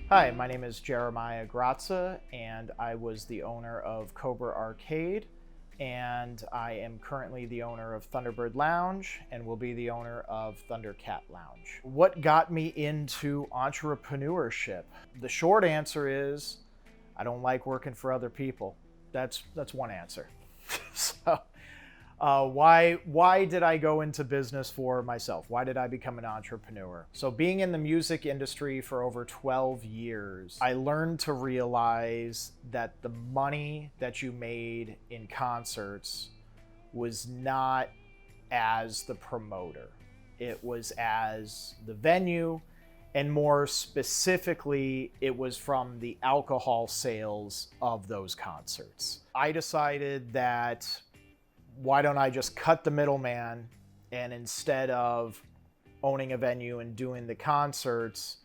Hi, my name is Jeremiah Gratza, and I was the owner of Cobra Arcade, and I am currently the owner of Thunderbird Lounge and will be the owner of Thundercat Lounge. What got me into entrepreneurship? The short answer is I don't like working for other people. That's one answer. so why did I go into business for myself? Why did I become an entrepreneur? So being in the music industry for over 12 years, I learned to realize that the money that you made in concerts was not as the promoter. It was as the venue, and more specifically, it was from the alcohol sales of those concerts. I decided that why don't I just cut the middleman, and instead of owning a venue and doing the concerts,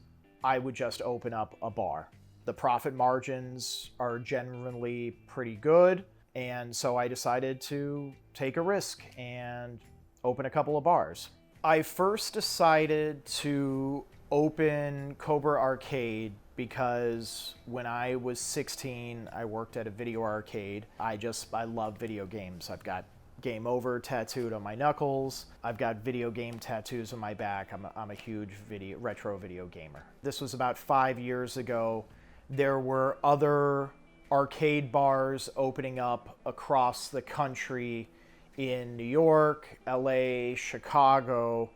I would just open up a bar. The profit margins are generally pretty good, and so I decided to take a risk and open a couple of bars. I first decided to open Cobra Arcade because when I was 16, I worked at a video arcade. I love video games. I've got Game Over tattooed on my knuckles. I've got video game tattoos on my back. I'm a huge retro video gamer. This was about 5 years ago. There were other arcade bars opening up across the country in New York, LA, Chicago,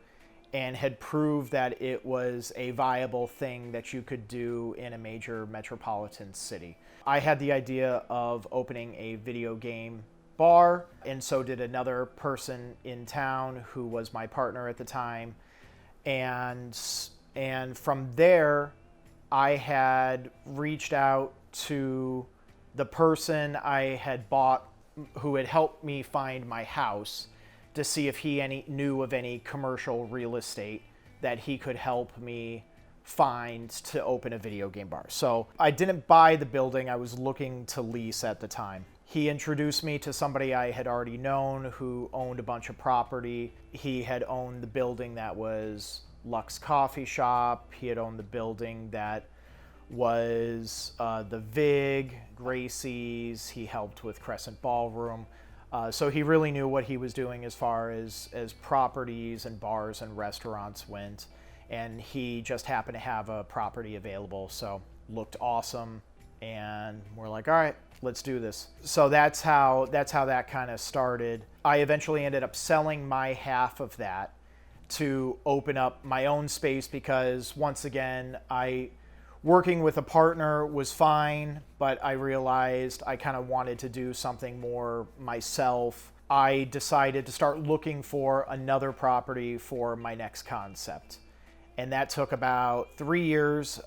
and had proved that it was a viable thing that you could do in a major metropolitan city. I had the idea of opening a video game bar, and so did another person in town who was my partner at the time. And from there, I had reached out to the person I had bought, who had helped me find my house, to see if he knew of any commercial real estate that he could help me find to open a video game bar. So I didn't buy the building, I was looking to lease at the time. He introduced me to somebody I had already known who owned a bunch of property. He had owned the building that was Lux Coffee Shop. He had owned the building that was the Vig, Gracie's. He helped with Crescent Ballroom. So he really knew what he was doing as far as properties and bars and restaurants went. And he just happened to have a property available, so looked awesome. And we're like, all right, let's do this. So that's how that kind of started. I eventually ended up selling my half of that to open up my own space because, once again, working with a partner was fine, but I realized I kind of wanted to do something more myself. I decided to start looking for another property for my next concept. And that took about 3 years,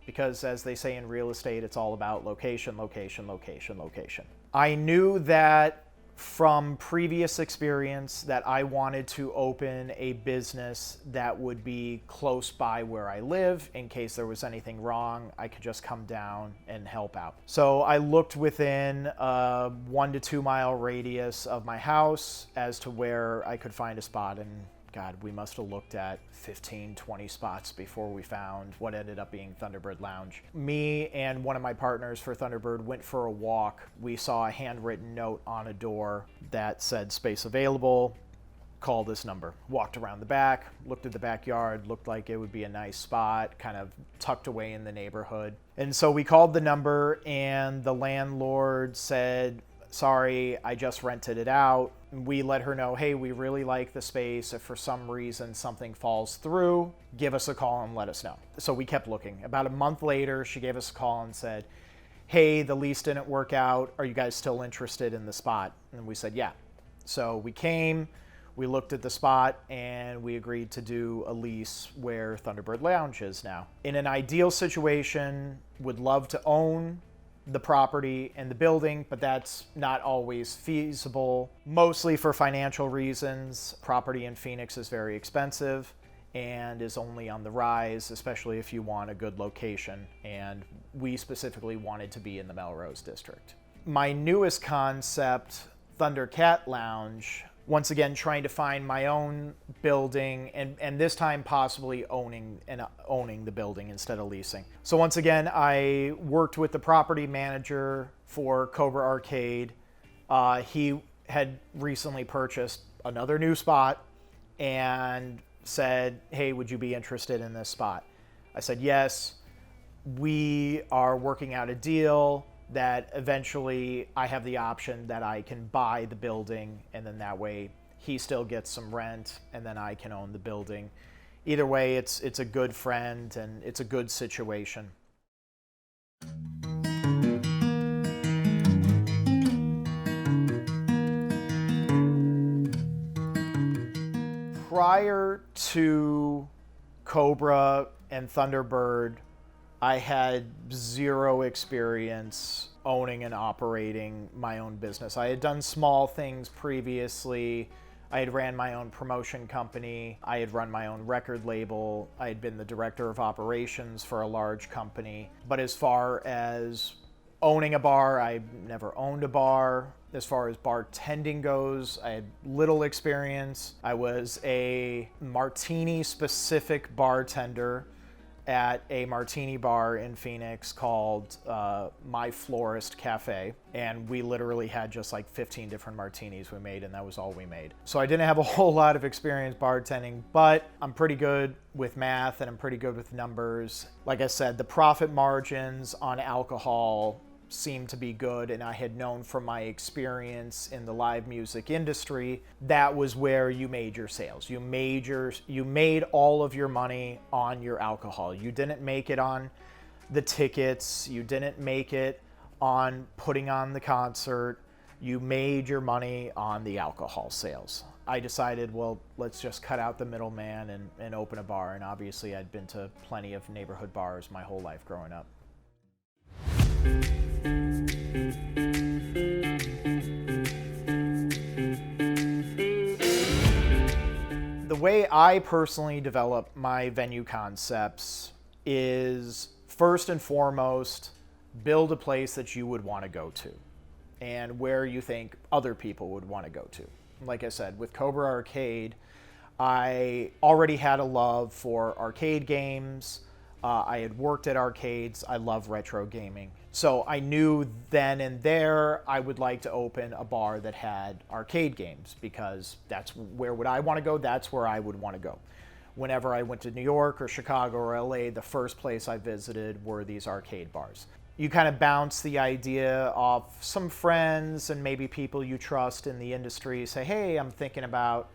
because as they say in real estate, it's all about location, location, location, location. I knew that from previous experience that I wanted to open a business that would be close by where I live. In case there was anything wrong, I could just come down and help out. So I looked within a 1 to 2 mile radius of my house as to where I could find a spot, and God, we must have looked at 15, 20 spots before we found what ended up being Thunderbird Lounge. Me and one of my partners for Thunderbird went for a walk. We saw a handwritten note on a door that said space available, call this number. Walked around the back, looked at the backyard, looked like it would be a nice spot, kind of tucked away in the neighborhood. And so we called the number, and the landlord said, sorry, I just rented it out. We let her know, hey, we really like the space. If for some reason something falls through, give us a call and let us know. So we kept looking. About a month later, she gave us a call and said, hey, the lease didn't work out. Are you guys still interested in the spot? And we said, yeah. So we came, we looked at the spot, and we agreed to do a lease where Thunderbird Lounge is now. In an ideal situation, would love to own the property and the building, but that's not always feasible, mostly for financial reasons. Property in Phoenix is very expensive and is only on the rise, especially if you want a good location, and we specifically wanted to be in the Melrose district. My newest concept, Thundercat Lounge, once again, trying to find my own building, and this time possibly owning the building instead of leasing. So once again, I worked with the property manager for Cobra Arcade. He had recently purchased another new spot and said, hey, would you be interested in this spot? I said yes. We are working out a deal that eventually I have the option that I can buy the building, and then that way he still gets some rent and then I can own the building. Either way, it's a good friend and it's a good situation. Prior to Cobra and Thunderbird, I had zero experience owning and operating my own business. I had done small things previously. I had ran my own promotion company. I had run my own record label. I had been the director of operations for a large company. But as far as owning a bar, I never owned a bar. As far as bartending goes, I had little experience. I was a martini-specific bartender at a martini bar in Phoenix called My Florist Cafe, and we literally had just like 15 different martinis we made, and that was all we made. So I didn't have a whole lot of experience bartending, but I'm pretty good with math and I'm pretty good with numbers. Like I said, the profit margins on alcohol seemed to be good, and I had known from my experience in the live music industry that was where you made your sales. You made all of your money on your alcohol. You didn't make it on the tickets. You didn't make it on putting on the concert. You made your money on the alcohol sales. I decided, well, let's just cut out the middleman and open a bar. And obviously I'd been to plenty of neighborhood bars my whole life growing up. The way I personally develop my venue concepts is, first and foremost, build a place that you would want to go to and where you think other people would want to go to. Like I said, with Cobra Arcade, I already had a love for arcade games. I had worked at arcades. I love retro gaming. So I knew then and there I would like to open a bar that had arcade games, because that's where would I want to go? That's where I would want to go. Whenever I went to New York or Chicago or LA, the first place I visited were these arcade bars. You kind of bounce the idea off some friends and maybe people you trust in the industry. Say, hey, I'm thinking about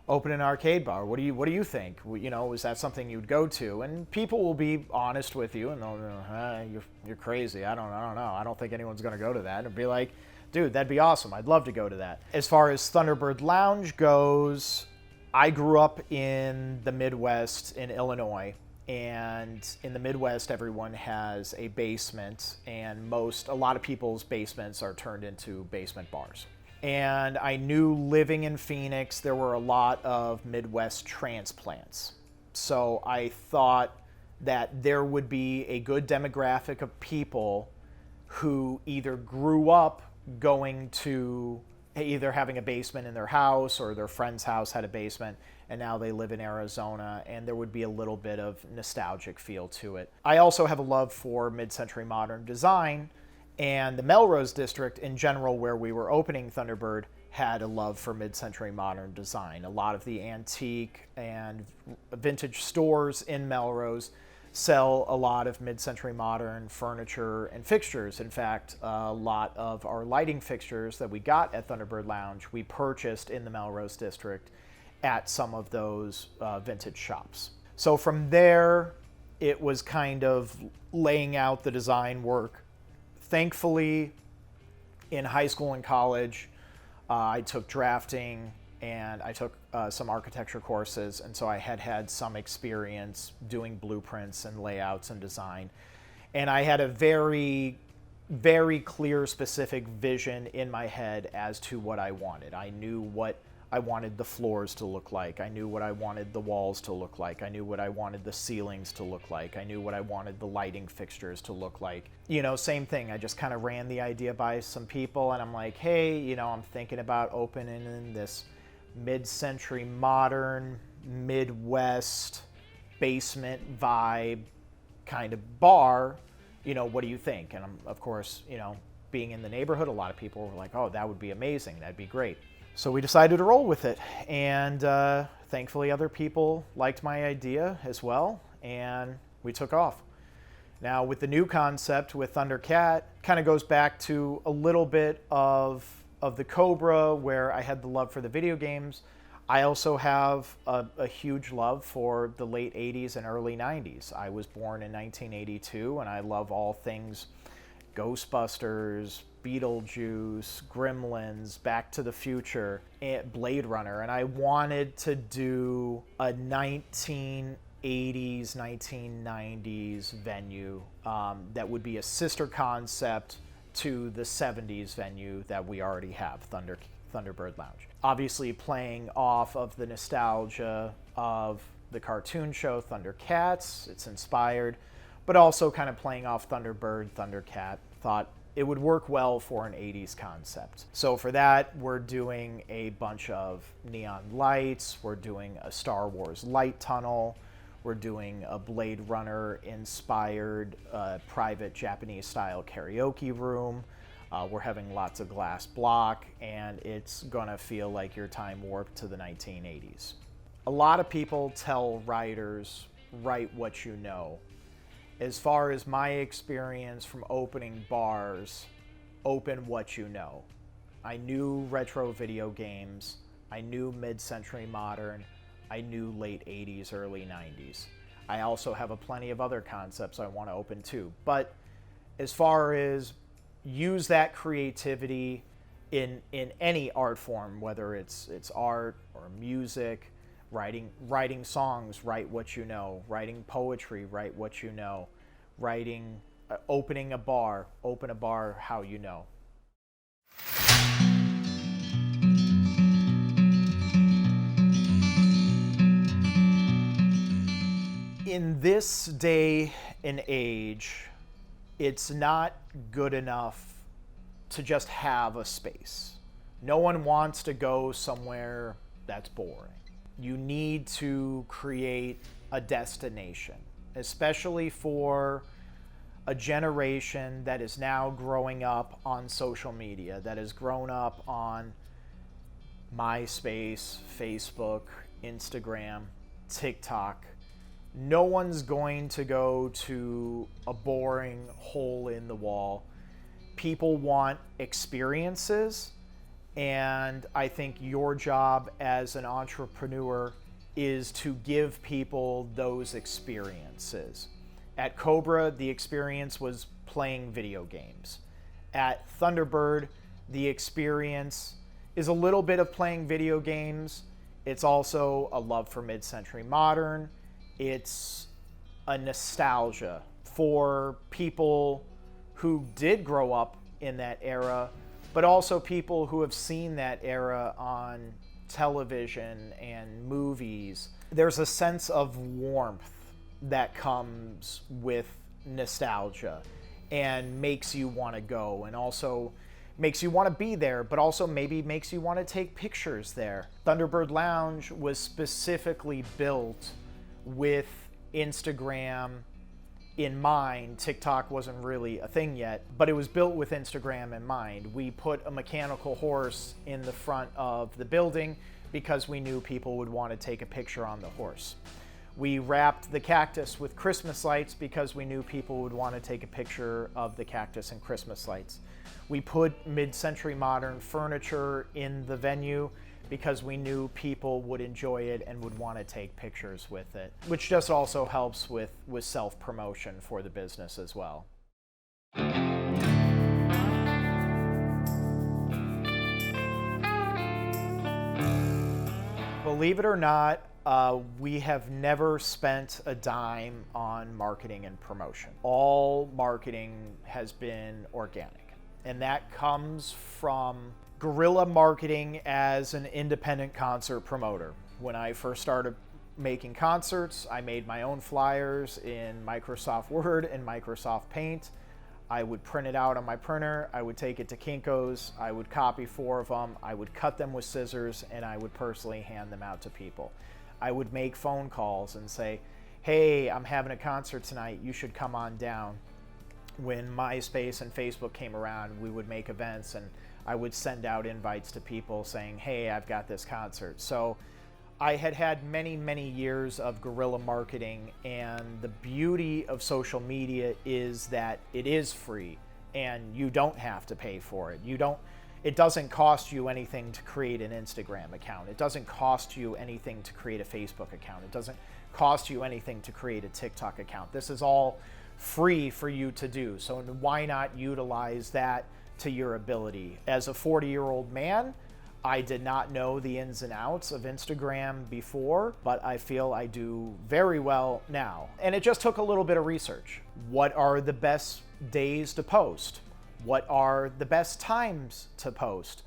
open an arcade bar. What do you think? You know, is that something you'd go to? And people will be honest with you, and they'll go, you're crazy. I don't know. I don't think anyone's going to go to that. And be like, dude, that'd be awesome. I'd love to go to that. As far as Thunderbird Lounge goes, I grew up in the Midwest in Illinois. And in the Midwest, everyone has a basement, and a lot of people's basements are turned into basement bars. And I knew living in Phoenix, there were a lot of Midwest transplants. So I thought that there would be a good demographic of people who either grew up going to either having a basement in their house, or their friend's house had a basement, and now they live in Arizona, and there would be a little bit of nostalgic feel to it. I also have a love for mid-century modern design, and the Melrose district in general, where we were opening Thunderbird, had a love for mid-century modern design. A lot of the antique and vintage stores in Melrose sell a lot of mid-century modern furniture and fixtures. In fact, a lot of our lighting fixtures that we got at Thunderbird Lounge, we purchased in the Melrose district at some of those vintage shops. So from there, it was kind of laying out the design work. Thankfully, in high school and college, I took drafting and I took some architecture courses, and so I had some experience doing blueprints and layouts and design. And I had a very, very clear, specific vision in my head as to what I wanted. I knew what I wanted the floors to look like. I knew what I wanted the walls to look like. I knew what I wanted the ceilings to look like. I knew what I wanted the lighting fixtures to look like. You know, same thing. I just kind of ran the idea by some people, and I'm like, hey, you know, I'm thinking about opening in this mid-century modern, Midwest, basement vibe kind of bar. What do you think? And of course, being in the neighborhood, a lot of people were like, oh, that would be amazing. That'd be great. So we decided to roll with it. And thankfully, other people liked my idea as well. And we took off. Now, with the new concept with Thundercat, kind of goes back to a little bit of the Cobra, where I had the love for the video games. I also have a huge love for the late 80s and early 90s. I was born in 1982, and I love all things Ghostbusters, Beetlejuice, Gremlins, Back to the Future, and Blade Runner. And I wanted to do a 1980s, 1990s venue that would be a sister concept to the 70s venue that we already have, Thunderbird Lounge. Obviously playing off of the nostalgia of the cartoon show Thundercats, it's inspired, but also kind of playing off Thunderbird, Thundercat. Thought it would work well for an 80s concept. So for that, we're doing a bunch of neon lights, we're doing a Star Wars light tunnel, we're doing a Blade Runner inspired private Japanese style karaoke room. We're having lots of glass block, and it's gonna feel like your time warped to the 1980s. A lot of people tell writers, write what you know. As far as my experience from opening bars, open what you know. I knew retro video games, I knew mid-century modern, I knew late 80s, early 90s. I also have plenty of other concepts I want to open too. But as far as use that creativity in any art form, whether it's art or music, writing songs, write what you know, writing poetry, write what you know, writing, opening a bar, open a bar how you know. In this day and age, it's not good enough to just have a space. No one wants to go somewhere that's boring. You need to create a destination, especially for a generation that is now growing up on social media, that has grown up on MySpace, Facebook, Instagram, TikTok. No one's going to go to a boring hole in the wall. People want experiences, and I think your job as an entrepreneur is to give people those experiences. At Cobra, the experience was playing video games. At Thunderbird, the experience is a little bit of playing video games. It's also a love for mid-century modern. It's a nostalgia for people who did grow up in that era, but also people who have seen that era on television and movies. There's a sense of warmth that comes with nostalgia and makes you want to go, and also makes you want to be there, but also maybe makes you want to take pictures there. Thunderbird Lounge was specifically built with Instagram in mind. TikTok wasn't really a thing yet, but it was built with Instagram in mind. We put a mechanical horse in the front of the building because we knew people would want to take a picture on the horse. We wrapped the cactus with Christmas lights because we knew people would want to take a picture of the cactus and Christmas lights. We put mid-century modern furniture in the venue because we knew people would enjoy it and would want to take pictures with it, which just also helps with self-promotion for the business as well. Believe it or not, we have never spent a dime on marketing and promotion. All marketing has been organic, and that comes from guerrilla marketing as an independent concert promoter. When I first started making concerts, I made my own flyers in Microsoft Word and Microsoft Paint. I would print it out on my printer, I would take it to Kinko's, I would copy 4 of them, I would cut them with scissors, and I would personally hand them out to people. I would make phone calls and say, hey, I'm having a concert tonight, you should come on down. When MySpace and Facebook came around, we would make events, and I would send out invites to people saying, hey, I've got this concert. So I had many, many years of guerrilla marketing, and the beauty of social media is that it is free and you don't have to pay for it. It doesn't cost you anything to create an Instagram account. It doesn't cost you anything to create a Facebook account. It doesn't cost you anything to create a TikTok account. This is all free for you to do. So why not utilize that to your ability? As a 40-year-old man, I did not know the ins and outs of Instagram before, but I feel I do very well now. And it just took a little bit of research. What are the best days to post? What are the best times to post?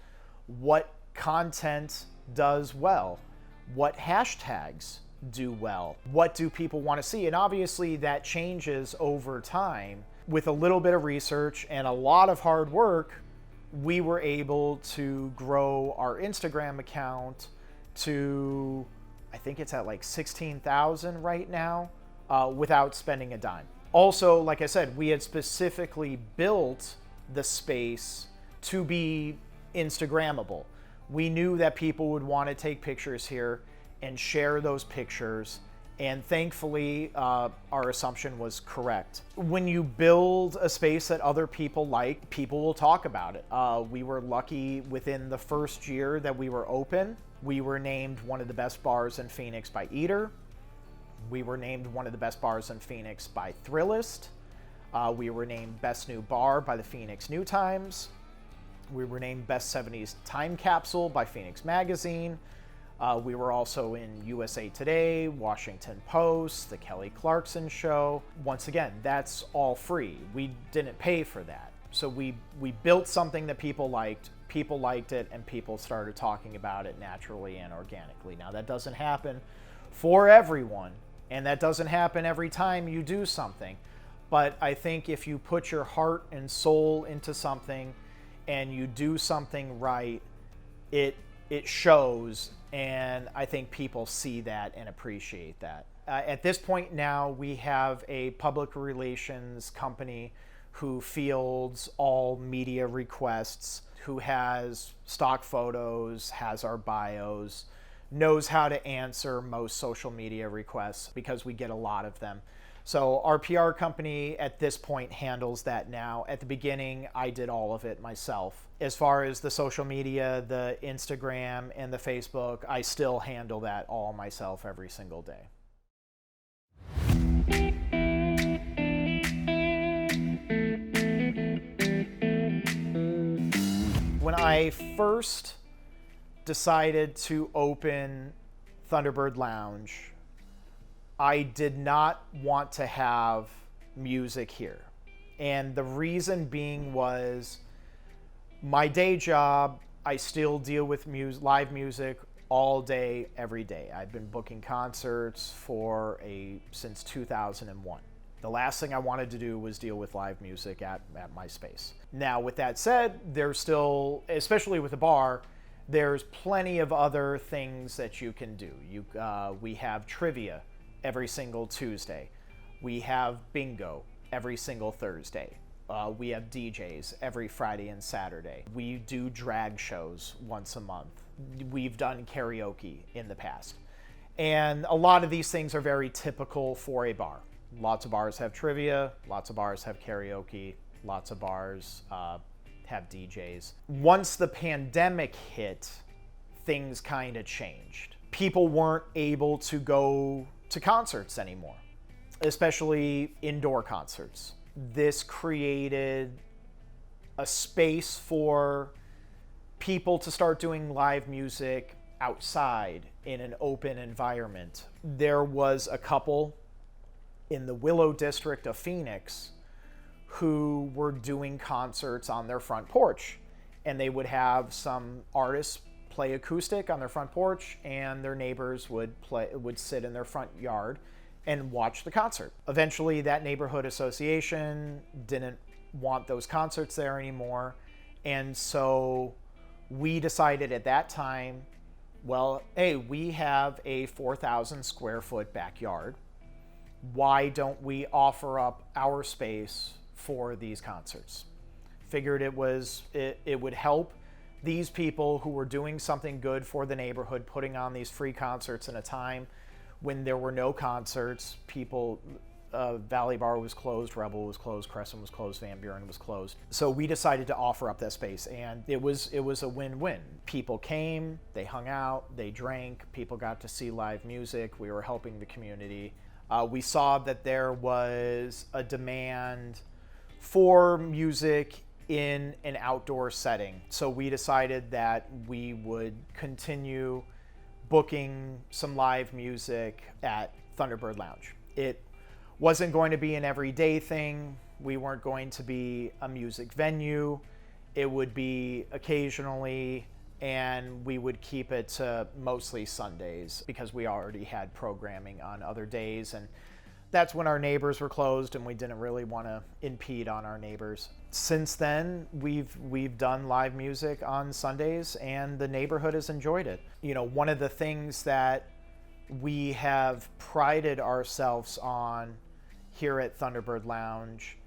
What content does well? What hashtags do well? What do people want to see? And obviously that changes over time. With a little bit of research and a lot of hard work, we were able to grow our Instagram account to, I think it's at like 16,000 right now, without spending a dime. Also, like I said, we had specifically built the space to be Instagrammable. We knew that people would want to take pictures here and share those pictures, and thankfully our assumption was correct. When you build a space that other people like, people will talk about it. We were lucky within the first year that we were open, we were named one of the best bars in Phoenix by Eater. We were named one of the best bars in Phoenix by Thrillist. We were named Best New Bar by the Phoenix New Times. We were named Best 70s Time Capsule by Phoenix Magazine. We were also in USA Today, Washington Post, The Kelly Clarkson Show. Once again, that's all free. We didn't pay for that. So we built something that people liked it, and people started talking about it naturally and organically. Now, that doesn't happen for everyone, and that doesn't happen every time you do something. But I think if you put your heart and soul into something and you do something right, it shows, and I think people see that and appreciate that. At this point now, we have a public relations company who fields all media requests, who has stock photos, has our bios, knows how to answer most social media requests because we get a lot of them. So our PR company at this point handles that now. At the beginning, I did all of it myself. As far as the social media, the Instagram and the Facebook, I still handle that all myself every single day. When I first decided to open Thunderbird Lounge, I did not want to have music here. And the reason being was my day job, I still deal with live music all day, every day. I've been booking concerts since 2001. The last thing I wanted to do was deal with live music at my space. Now, with that said, there's still, especially with a bar, there's plenty of other things that you can do. We have trivia every single Tuesday. We have bingo every single Thursday. We have DJs every Friday and Saturday. We do drag shows once a month. We've done karaoke in the past. And a lot of these things are very typical for a bar. Lots of bars have trivia, lots of bars have karaoke, lots of bars have DJs. Once the pandemic hit, things kind of changed. People weren't able to go to concerts anymore, especially indoor concerts. This created a space for people to start doing live music outside in an open environment. There was a couple in the Willow district of Phoenix who were doing concerts on their front porch, and they would have some artists play acoustic on their front porch, and their neighbors would sit in their front yard and watch the concert. Eventually, that neighborhood association didn't want those concerts there anymore. And so we decided at that time, well, hey, we have a 4,000 square foot backyard. Why don't we offer up our space for these concerts? Figured it would help these people who were doing something good for the neighborhood, putting on these free concerts in a time when there were no concerts. People, Valley Bar was closed, Rebel was closed, Crescent was closed, Van Buren was closed. So we decided to offer up that space, and it was a win-win. People came, they hung out, they drank, people got to see live music, we were helping the community. We saw that there was a demand for music in an outdoor setting. So we decided that we would continue booking some live music at Thunderbird Lounge. It wasn't going to be an everyday thing. We weren't going to be a music venue. It would be occasionally, and we would keep it to mostly Sundays because we already had programming on other days, and that's when our neighbors were closed and we didn't really want to impede on our neighbors. Since then, we've done live music on Sundays and the neighborhood has enjoyed it. You know, one of the things that we have prided ourselves on here at Thunderbird Lounge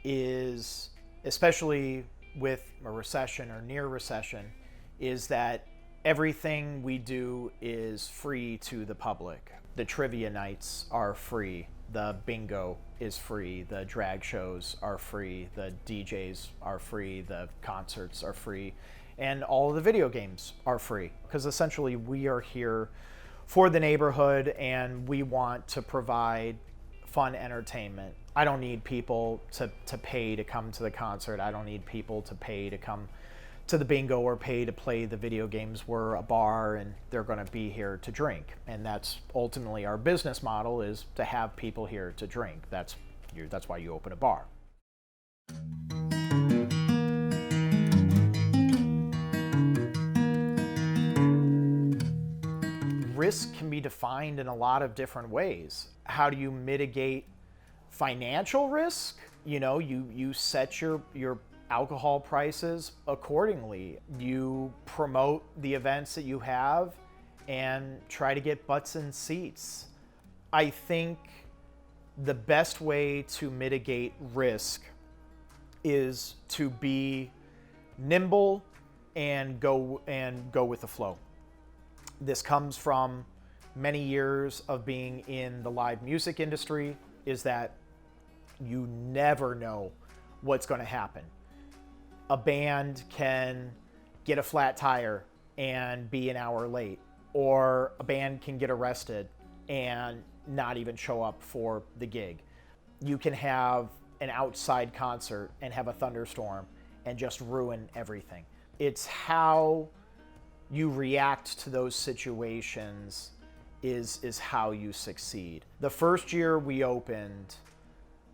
is, especially with a recession or near recession, is that everything we do is free to the public. The trivia nights are free. The bingo is free. The drag shows are free. The DJs are free. The concerts are free. And all of the video games are free. Because essentially we are here for the neighborhood and we want to provide fun entertainment. I don't need people to pay to come to the concert. I don't need people to pay to come to the bingo or pay to play the video games. We're a bar and they're going to be here to drink. And that's ultimately our business model, is to have people here to drink. That's why you open a bar. Risk can be defined in a lot of different ways. How do you mitigate financial risk? You know, you set your alcohol prices accordingly. You promote the events that you have and try to get butts in seats. I think the best way to mitigate risk is to be nimble and go with the flow. This comes from many years of being in the live music industry, is that you never know what's going to happen. A band can get a flat tire and be an hour late, or a band can get arrested and not even show up for the gig. You can have an outside concert and have a thunderstorm and just ruin everything. It's how you react to those situations is how you succeed. The first year we opened,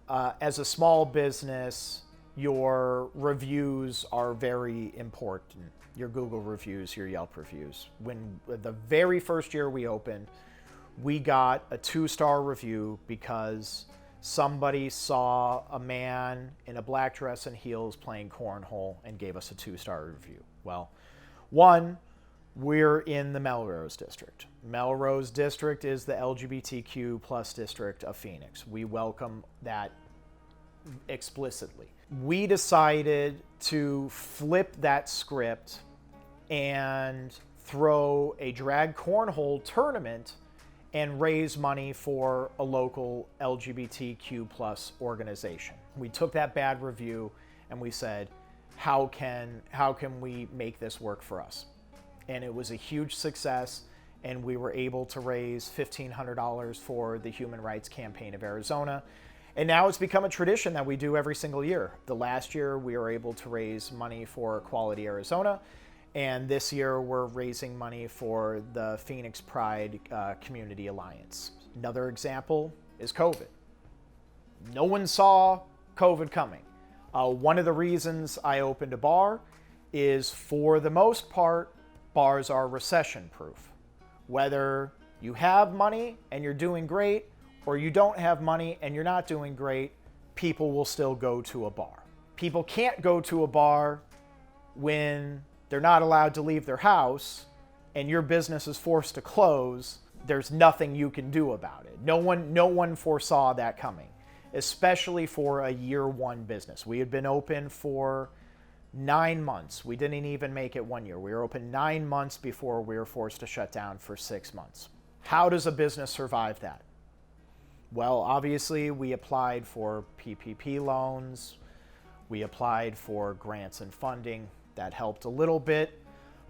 as a small business, your reviews are very important. Your Google reviews, your Yelp reviews. When the very first year we opened, we got a 2-star review because somebody saw a man in a black dress and heels playing cornhole and gave us a 2-star review. Well, one, we're in the Melrose District. Melrose District is the LGBTQ plus district of Phoenix. We welcome that explicitly. We decided to flip that script and throw a drag cornhole tournament and raise money for a local LGBTQ plus organization. We took that bad review and we said, how can we make this work for us? And it was a huge success, and we were able to raise $1,500 for the Human Rights Campaign of Arizona. And now it's become a tradition that we do every single year. The last year we were able to raise money for Equality Arizona, and this year we're raising money for the Phoenix Pride Community Alliance. Another example is COVID. No one saw COVID coming. One of the reasons I opened a bar is, for the most part, bars are recession-proof. Whether you have money and you're doing great, or you don't have money and you're not doing great, people will still go to a bar. people can't go to a bar when they're not allowed to leave their house and your business is forced to close, there's nothing you can do about it. No one foresaw that coming, especially for a year one business. We had been open for 9 months. We didn't even make it 1 year. We were open 9 months before we were forced to shut down for 6 months. How does a business survive that? Well, obviously we applied for PPP loans. We applied for grants and funding. That helped a little bit,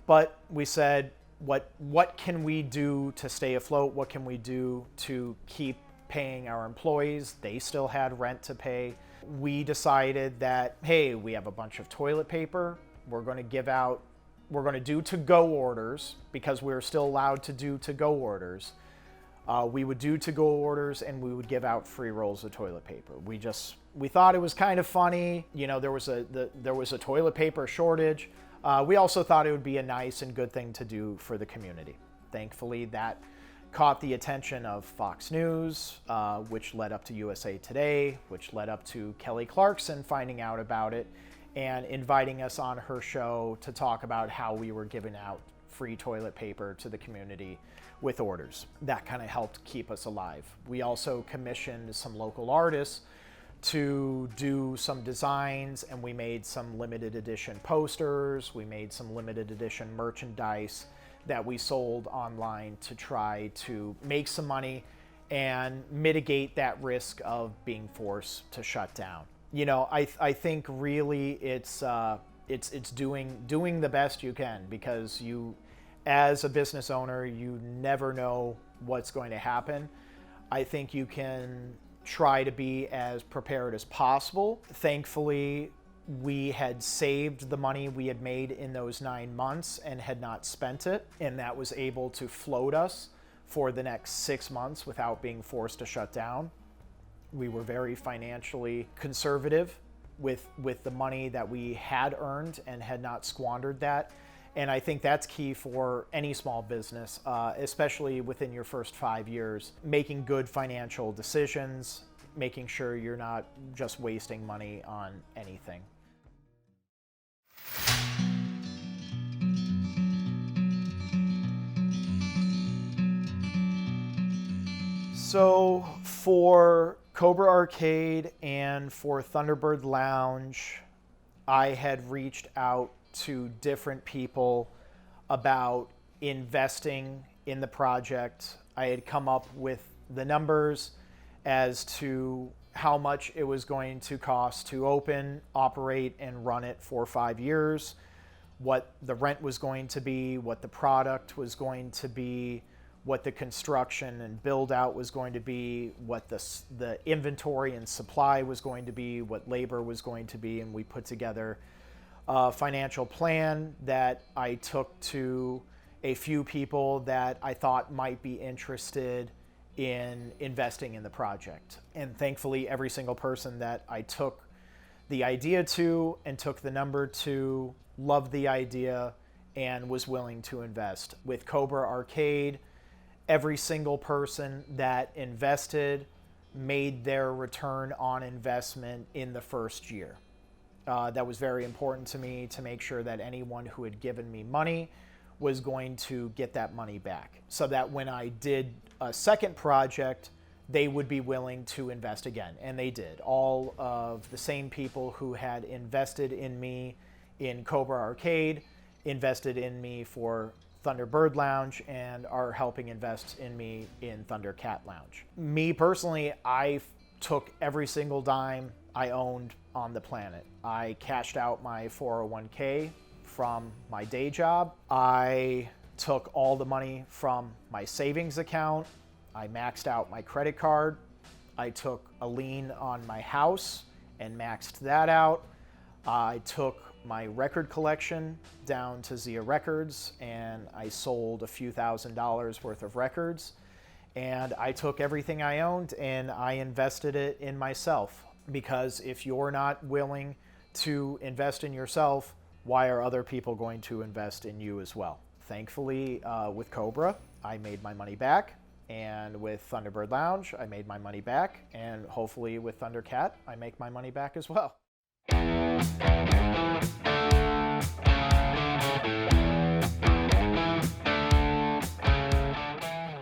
but we said, what can we do to stay afloat? What can we do to keep paying our employees? They still had rent to pay. We decided that, hey, we have a bunch of toilet paper. We're going to do to-go orders because we're still allowed to do to-go orders. We would do to-go orders and we would give out free rolls of toilet paper. We thought it was kind of funny. You know, there was a toilet paper shortage. We also thought it would be a nice and good thing to do for the community. Thankfully, that caught the attention of Fox News, which led up to USA Today, which led up to Kelly Clarkson finding out about it and inviting us on her show to talk about how we were giving out free toilet paper to the community with orders. That kind of helped keep us alive. We also commissioned some local artists to do some designs, and we made some limited edition posters. We made some limited edition merchandise that we sold online to try to make some money and mitigate that risk of being forced to shut down. You know, I think really it's doing the best you can, because you, as a business owner, you never know what's going to happen. I think you can try to be as prepared as possible. Thankfully, we had saved the money we had made in those 9 months and had not spent it, and that was able to float us for the next 6 months without being forced to shut down. We were very financially conservative with the money that we had earned and had not squandered that. And I think that's key for any small business, especially within your first 5 years, making good financial decisions, making sure you're not just wasting money on anything. So for Cobra Arcade and for Thunderbird Lounge, I had reached out to different people about investing in the project. I had come up with the numbers as to how much it was going to cost to open, operate, and run it for 5 years, what the rent was going to be, what the product was going to be, what the construction and build out was going to be, what the inventory and supply was going to be, what labor was going to be, and we put together a financial plan that I took to a few people that I thought might be interested in investing in the project. And thankfully, every single person that I took the idea to and took the number to loved the idea and was willing to invest. With Cobra Arcade, every single person that invested made their return on investment in the first year. That was very important to me, to make sure that anyone who had given me money was going to get that money back, so that when I did a second project, they would be willing to invest again. And they did. All of the same people who had invested in me in Cobra Arcade invested in me for Thunderbird Lounge and are helping invest in me in Thundercat Lounge. Me personally, I took every single dime I owned on the planet. I cashed out my 401k from my day job. I took all the money from my savings account. I maxed out my credit card. I took a lien on my house and maxed that out. I took my record collection down to Zia Records and I sold a few $1,000s worth of records. And I took everything I owned and I invested it in myself. Because if you're not willing to invest in yourself, why are other people going to invest in you as well? Thankfully, with Cobra, I made my money back. And with Thunderbird Lounge, I made my money back. And hopefully with Thundercat, I make my money back as well.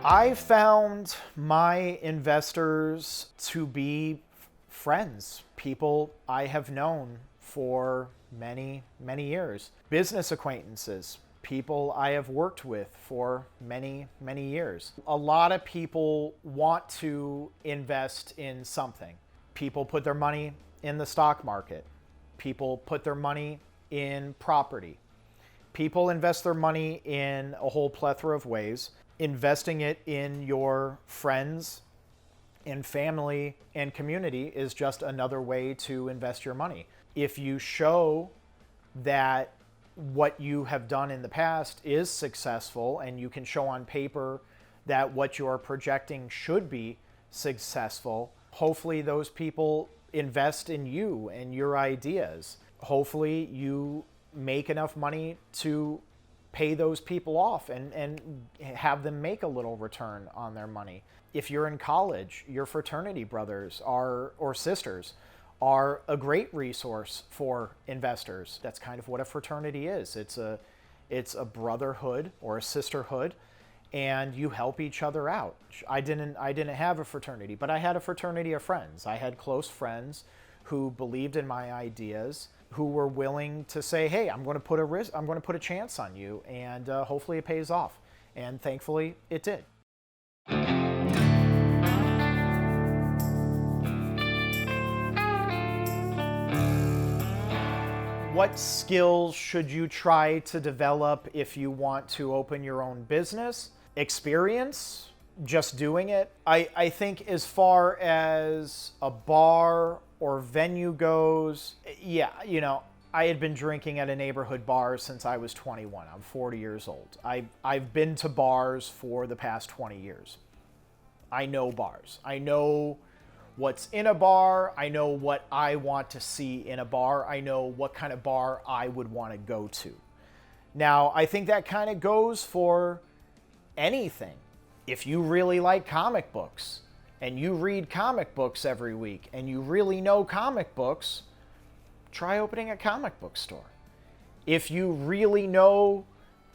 I found my investors to be friends, people I have known for many, many years, business acquaintances, people I have worked with for many, many years. A lot of people want to invest in something. People put their money in the stock market. People put their money in property. People invest their money in a whole plethora of ways. Investing it in your friends and family and community is just another way to invest your money. If you show that what you have done in the past is successful and you can show on paper that what you're projecting should be successful, hopefully those people invest in you and your ideas. Hopefully you make enough money to pay those people off and have them make a little return on their money. If you're in college, your fraternity brothers or sisters are a great resource for investors. That's kind of what a fraternity is. It's a brotherhood or a sisterhood, and you help each other out. I didn't have a fraternity, but I had a fraternity of friends. I had close friends who believed in my ideas, who were willing to say, "Hey, I'm going to put a chance on you, and hopefully it pays off." And thankfully, it did. What skills should you try to develop if you want to open your own business? Experience, just doing it. I think as far as a bar or venue goes, yeah, I had been drinking at a neighborhood bar since I was 21. I'm 40 years old. I've been to bars for the past 20 years. I know bars. I know what's in a bar. I know what I want to see in a bar. I know what kind of bar I would want to go to. Now, I think that kind of goes for anything. If you really like comic books and you read comic books every week and you really know comic books, try opening a comic book store. If you really know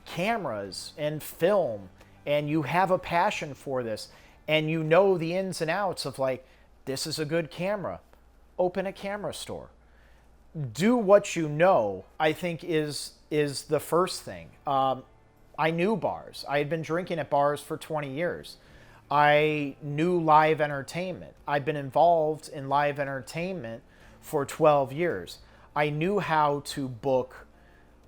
cameras and film and you have a passion for this and you know the ins and outs of like, this is a good camera, open a camera store. Do what you know, I think is the first thing. I knew bars. I had been drinking at bars for 20 years. I knew live entertainment. I've been involved in live entertainment for 12 years. I knew how to book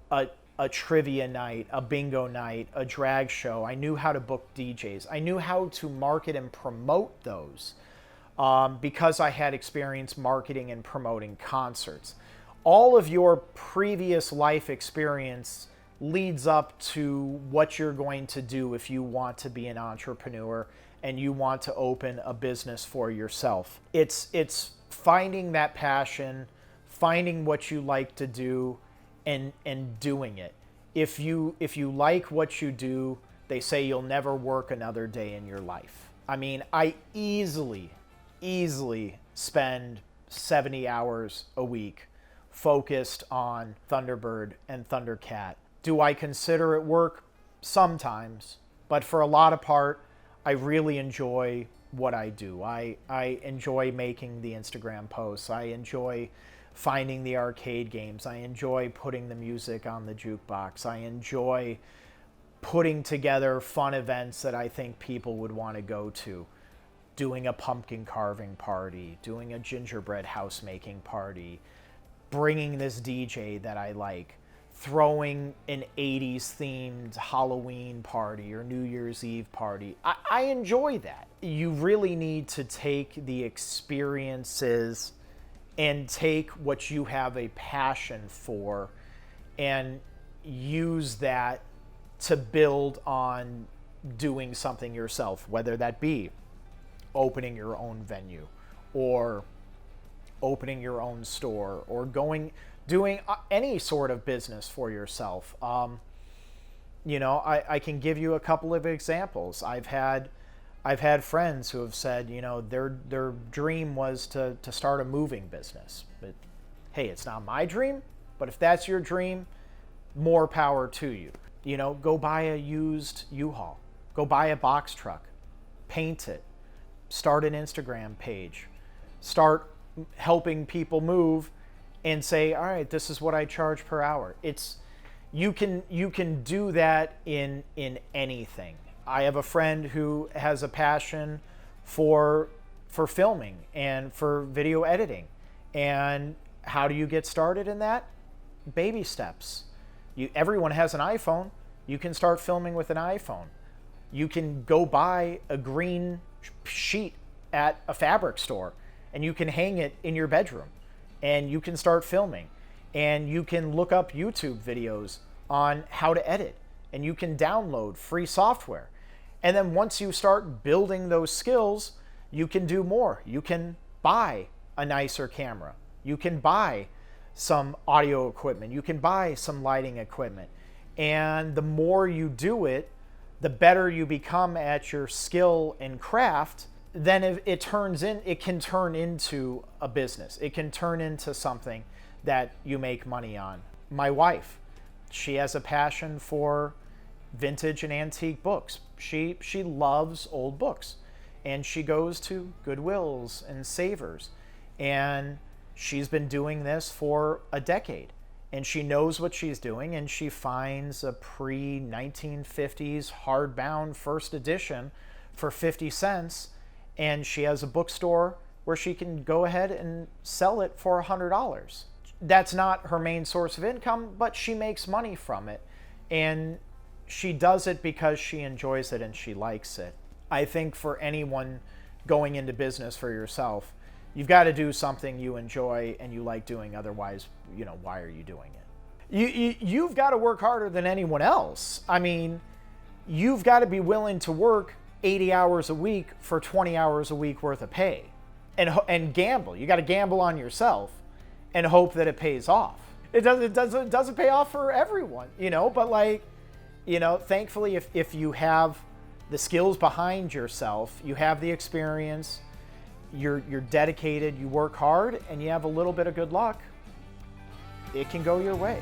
a trivia night, a bingo night, a drag show. I knew how to book DJs. I knew how to market and promote those because I had experience marketing and promoting concerts. All of your previous life experience leads up to what you're going to do if you want to be an entrepreneur and you want to open a business for yourself. It's finding that passion, finding what you like to do, and doing it. If you like what you do, they say you'll never work another day in your life. I mean, I easily spend 70 hours a week focused on Thunderbird and Thundercat. Do I consider it work? Sometimes, but for a lot of part, I really enjoy what I do. I enjoy making the Instagram posts. I enjoy finding the arcade games. I enjoy putting the music on the jukebox. I enjoy putting together fun events that I think people would want to go to. Doing a pumpkin carving party, doing a gingerbread house making party, bringing this DJ that I like, throwing an 80s themed Halloween party or New Year's Eve party. I enjoy that. You really need to take the experiences and take what you have a passion for and use that to build on doing something yourself, whether that be opening your own venue or opening your own store or doing any sort of business for yourself. I can give you a couple of examples. I've had friends who have said, their dream was to start a moving business. But hey, it's not my dream, But if that's your dream, more power to you. You know, go buy a used U-Haul. Go buy a box truck. Paint it. Start an Instagram page. Start helping people move and say, all right, this is what I charge per hour. You can do that in anything. I have a friend who has a passion for filming and for video editing. And how do you get started in that? Baby steps. Everyone has an iPhone. You can start filming with an iPhone. You can go buy a green sheet at a fabric store and you can hang it in your bedroom and you can start filming. And you can look up YouTube videos on how to edit and you can download free software. And then once you start building those skills, you can do more. You can buy a nicer camera. You can buy some audio equipment. You can buy some lighting equipment. And the more you do it, the better you become at your skill and craft. Then it can turn into a business. It can turn into something that you make money on. My wife, she has a passion for vintage and antique books. She loves old books. And she goes to Goodwills and Savers. And she's been doing this for a decade. And she knows what she's doing, and she finds a pre-1950s hardbound first edition for 50 cents. And she has a bookstore where she can go ahead and sell it for $100. That's not her main source of income, but she makes money from it. And she does it because she enjoys it and she likes it. I think for anyone going into business for yourself, you've got to do something you enjoy and you like doing. Otherwise, why are you doing it? You've got to work harder than anyone else. I mean, you've got to be willing to work 80 hours a week for 20 hours a week worth of pay and gamble. You got to gamble on yourself and hope that it pays off. It doesn't pay off for everyone, but thankfully if you have the skills behind yourself, you have the experience, you're dedicated, you work hard, and you have a little bit of good luck, it can go your way.